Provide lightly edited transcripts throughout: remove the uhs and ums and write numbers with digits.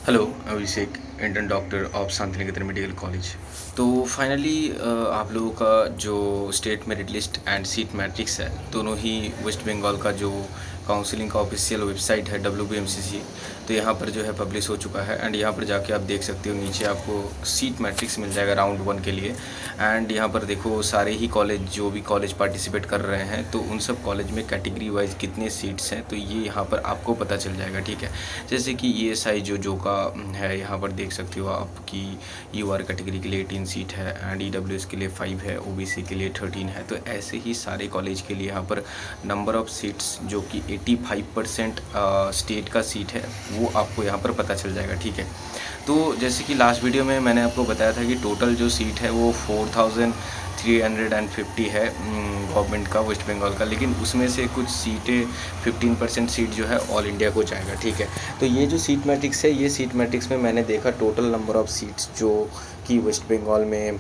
Hello, Abhishek, intern doctor of Shantiniketan medical college. तो finally आप लोगों का जो state merit list and seat matrix है, दोनों ही वेस्ट बंगाल का जो काउंसलिंग का ऑफिशियल वेबसाइट है WBMCC, तो यहाँ पर जो है पब्लिश हो चुका है। एंड यहाँ पर जाके आप देख सकते हो, नीचे आपको सीट मैट्रिक्स मिल जाएगा राउंड 1 के लिए। एंड यहाँ पर देखो सारे ही कॉलेज, जो भी कॉलेज पार्टिसिपेट कर रहे हैं, तो उन सब कॉलेज में कैटेगरी वाइज कितने सीट्स हैं, तो ये यहाँ पर आपको पता चल जाएगा। ठीक है, जैसे कि ESI जो का है, यहाँ पर देख सकते हो आपकी UR कैटेगरी के लिए 18 सीट है एंड EWS के लिए 5 है, OBC के लिए 13 है। तो ऐसे ही सारे कॉलेज के लिए यहाँ पर नंबर ऑफ़ सीट्स जो कि 85% स्टेट का सीट है, वो आपको यहाँ पर पता चल जाएगा। ठीक है, तो जैसे कि लास्ट वीडियो में मैंने आपको बताया था कि टोटल जो सीट है वो 4350 है गवर्नमेंट का वेस्ट बंगाल का, लेकिन उसमें से कुछ सीटें 15% सीट जो है ऑल इंडिया को जाएगा। ठीक है, तो ये जो सीट मैट्रिक्स है, ये सीट मैट्रिक्स में मैंने देखा टोटल नंबर ऑफ़ सीट्स जो कि वेस्ट बंगाल में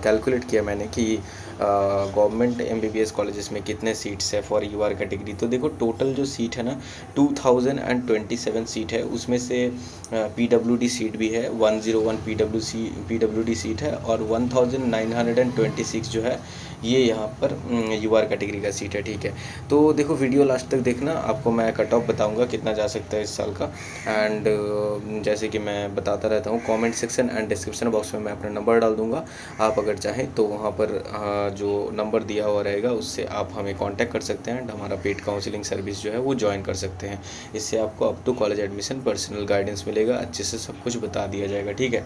कैलकुलेट किया मैंने कि गवर्नमेंट MBBS कॉलेजेस में कितने सीट्स है फॉर UR कैटेगरी। तो देखो टोटल जो सीट है ना 2027 सीट है, उसमें से PWD सीट भी है, 101 PWD सीट है और 1926 जो है ये यहाँ पर UR कैटेगरी का सीट है। ठीक है, तो देखो वीडियो लास्ट तक देखना, आपको मैं कट ऑफ बताऊँगा कितना जा सकता है इस साल का। एंड जैसे कि मैं बताता रहता हूँ, comment section and description box में मैं अपना नंबर डाल दूँगा। आप अगर चाहें तो वहाँ पर जो नंबर दिया हुआ रहेगा उससे आप हमें कांटेक्ट कर सकते हैं एंड हमारा पेड काउंसलिंग सर्विस जो है वो ज्वाइन कर सकते हैं। इससे आपको up to college admission personal guidance मिलेगा, अच्छे से सब कुछ बता दिया जाएगा। ठीक है,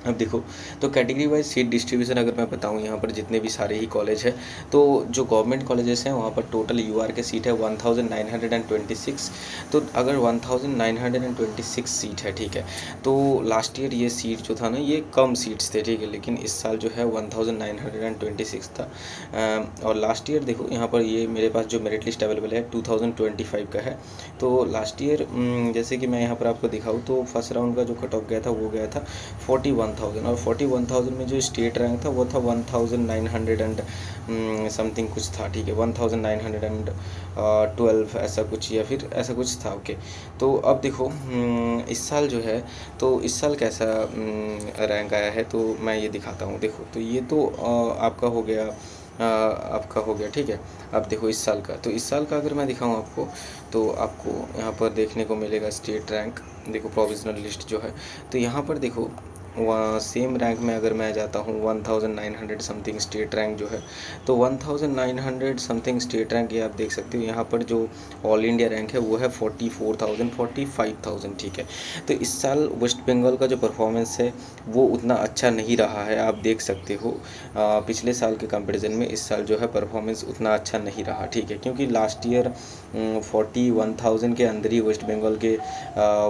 अब देखो, तो कैटेगरी वाइज सीट डिस्ट्रीब्यूशन अगर मैं बताऊं, यहाँ पर जितने भी सारे ही कॉलेज हैं, तो जो गवर्नमेंट कॉलेजेस हैं वहाँ पर टोटल UR के सीट है 1926। तो अगर 1926 सीट है, ठीक है, तो लास्ट ईयर ये सीट जो था ना, ये कम सीट्स थे। ठीक है, लेकिन इस साल जो है 1926 था। और लास्ट ईयर देखो यहाँ पर ये मेरे पास जो मेरिट लिस्ट अवेलेबल है 2025 का है। तो लास्ट ईयर जैसे कि मैं यहाँ पर आपको दिखाऊँ तो फर्स्ट राउंड का जो कट ऑफ गया था वो गया था 41,000, और 41,000 में जो स्टेट रैंक था वो था 1900 एंड समथिंग कुछ था। ठीक है, 1912 ऐसा कुछ, या फिर ऐसा कुछ था। ओके, तो अब देखो इस साल जो है, तो इस साल कैसा रैंक आया है तो मैं ये दिखाता हूँ। देखो, तो ये तो आपका हो गया, ठीक है। अब देखो इस साल का, तो इस साल का अगर मैं दिखाऊं आपको, तो आपको यहाँ पर देखने को मिलेगा स्टेट रैंक। देखो प्रोविजनल लिस्ट जो है, तो यहाँ पर देखो वहाँ सेम रैंक में अगर मैं जाता हूँ 1900 समथिंग स्टेट रैंक जो है, तो 1900 समथिंग स्टेट रैंक ये आप देख सकते हो। यहाँ पर जो ऑल इंडिया रैंक है वो है 45,000। ठीक है, तो इस साल वेस्ट बंगाल का जो परफॉर्मेंस है वो उतना अच्छा नहीं रहा है, आप देख सकते हो। पिछले साल के कंपैरिजन में इस साल जो है परफॉर्मेंस उतना अच्छा नहीं रहा। ठीक है, क्योंकि लास्ट ईयर 41,000 के अंदर ही वेस्ट बंगाल के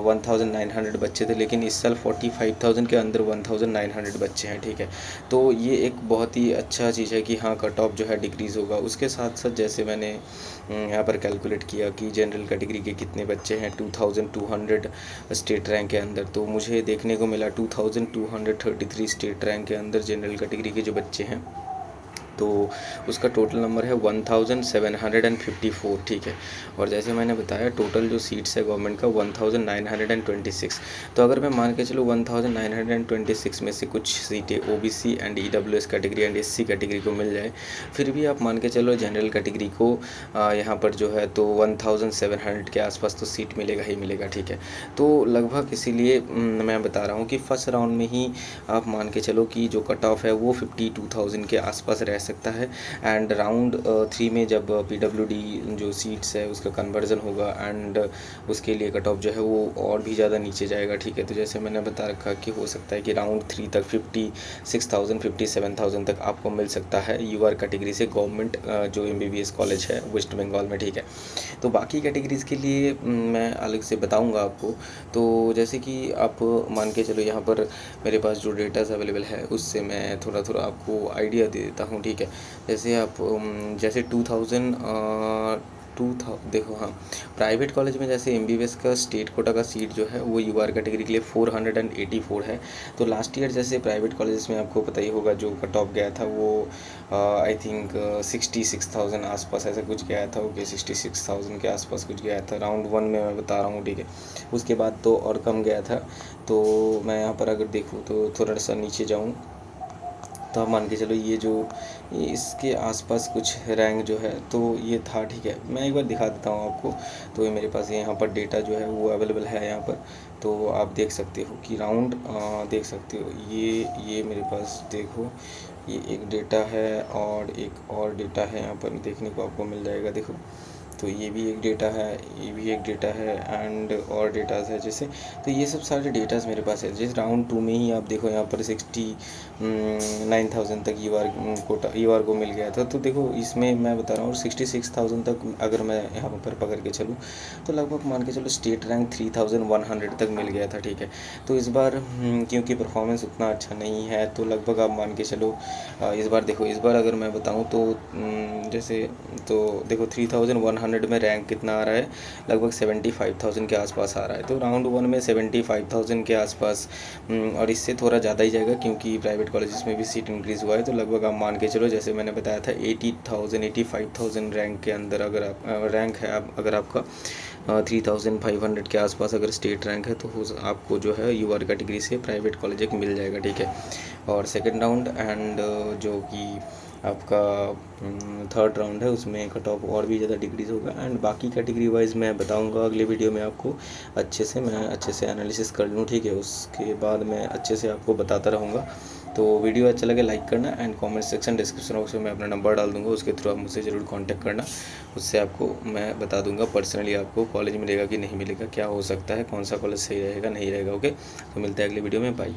1900 बच्चे थे, लेकिन इस साल 45,000 के अंदर 1900 बच्चे हैं। ठीक है, तो ये एक बहुत ही अच्छा चीज़ है कि हाँ, कट ऑफ जो है डिक्रीज़ होगा। उसके साथ साथ जैसे मैंने यहाँ पर कैलकुलेट किया कि जनरल कैटेगरी के कितने बच्चे हैं 2200 स्टेट रैंक के अंदर, तो मुझे देखने को मिला 2233 स्टेट रैंक के अंदर जनरल कैटेगरी के जो बच्चे हैं, तो उसका टोटल नंबर है 1754। ठीक है, और जैसे मैंने बताया टोटल जो सीट्स है गवर्नमेंट का 1926। तो अगर मैं मान के चलूँ 1926 में से कुछ सीटें OBC and EWS category and SC category को मिल जाए, फिर भी आप मान के चलो जनरल कैटेगरी को यहाँ पर जो है तो 1700 के आसपास तो सीट मिलेगा ही मिलेगा। ठीक है, तो लगभग इसीलिए मैं बता रहा हूँ कि फर्स्ट राउंड में ही आप मान के चलो कि जो कट ऑफ है वो 52,000 के आसपास रह सकता है। एंड राउंड 3 में जब PWD जो सीट्स है उसका कन्वर्जन होगा एंड उसके लिए कट ऑफ जो है वो और भी ज़्यादा नीचे जाएगा। ठीक है, तो जैसे मैंने बता रखा कि हो सकता है कि राउंड 3 तक 56,000 57,000 तक आपको मिल सकता है UR कैटेगरी से गवर्नमेंट जो MBBS कॉलेज है वेस्ट बंगाल में। ठीक है, तो बाकी कैटेगरीज़ के लिए मैं अलग से बताऊँगा आपको। तो जैसे कि आप मान के चलो, यहाँ पर मेरे पास जो डेटाज अवेलेबल है उससे मैं थोड़ा थोड़ा आपको आइडिया दे देता हूँ। ठीक है, जैसे आप जैसे देखो हाँ, प्राइवेट कॉलेज में जैसे एमबीबीएस का स्टेट कोटा का सीट जो है वो यूआर कैटेगरी के लिए 484 है। तो लास्ट ईयर जैसे प्राइवेट कॉलेजेस में आपको पता ही होगा जो कट ऑफ गया था वो आई थिंक 66,000 आसपास ऐसा कुछ गया था। ओके, 66,000 के आसपास कुछ गया था, राउंड 1 में मैं बता रहा हूँ, ठीक है। उसके बाद तो और कम गया था। तो मैं यहाँ पर अगर देखूँ तो थोड़ा सा नीचे जाऊँ तो आप मान के चलो ये इसके आसपास कुछ रैंक जो है तो ये था, ठीक है। मैं एक बार दिखा देता हूँ आपको। तो ये मेरे पास यहाँ पर डेटा जो है वो अवेलेबल है यहाँ पर। तो आप देख सकते हो कि राउंड देख सकते हो, ये मेरे पास देखो, ये एक डेटा है और एक और डेटा है यहाँ पर देखने को आपको मिल जाएगा। देखो, तो ये भी एक डेटा है, ये भी एक डेटा है एंड और डेटाज है जैसे। तो ये सब सारे डेटाज मेरे पास है। जैसे राउंड 2 में ही आप देखो यहाँ पर 69,000 तक यूआर को मिल गया था। तो देखो इसमें मैं बता रहा हूँ 66,000 तक अगर मैं यहाँ पर पकड़ के चलूँ तो लगभग मान के चलो स्टेट रैंक 3,100 तक मिल गया था, ठीक है। तो इस बार क्योंकि परफॉर्मेंस उतना अच्छा नहीं है तो लगभग आप मान के चलो इस बार देखो, इस बार अगर मैं बताऊँ तो जैसे तो देखो 3,100 में रैंक कितना आ रहा है, लगभग 75,000 के आसपास आ रहा है। तो राउंड 1 में 75,000 के आसपास और इससे थोड़ा ज़्यादा ही जाएगा क्योंकि प्राइवेट कॉलेजेस में भी सीट इंक्रीज़ हुआ है। तो लगभग आप मान के चलो जैसे मैंने बताया था 80,000 85,000 रैंक के अंदर अगर आप रैंक है, आप अगर आपका 3,500 के आसपास अगर स्टेट रैंक है तो आपको जो है यूआर कैटेगरी से प्राइवेट कॉलेज एक मिल जाएगा, ठीक है। और सेकेंड राउंड एंड जो कि आपका थर्ड राउंड है उसमें कट ऑफ और भी ज़्यादा डिक्रीज़ होगा। एंड बाकी कैटेगरी वाइज मैं बताऊंगा अगले वीडियो में आपको, मैं अच्छे से एनालिसिस कर लूँ, ठीक है। उसके बाद मैं अच्छे से आपको बताता रहूँगा। तो वीडियो अच्छा लगे लाइक करना and comment section description box में मैं अपना नंबर डाल दूँगा, उसके थ्रू आप मुझसे ज़रूर कांटेक्ट करना। उससे आपको मैं बता दूँगा पर्सनली आपको कॉलेज मिलेगा कि नहीं मिलेगा, क्या हो सकता है, कौन सा कॉलेज सही रहेगा नहीं रहेगा। ओके, तो मिलते हैं अगले वीडियो में, बाय।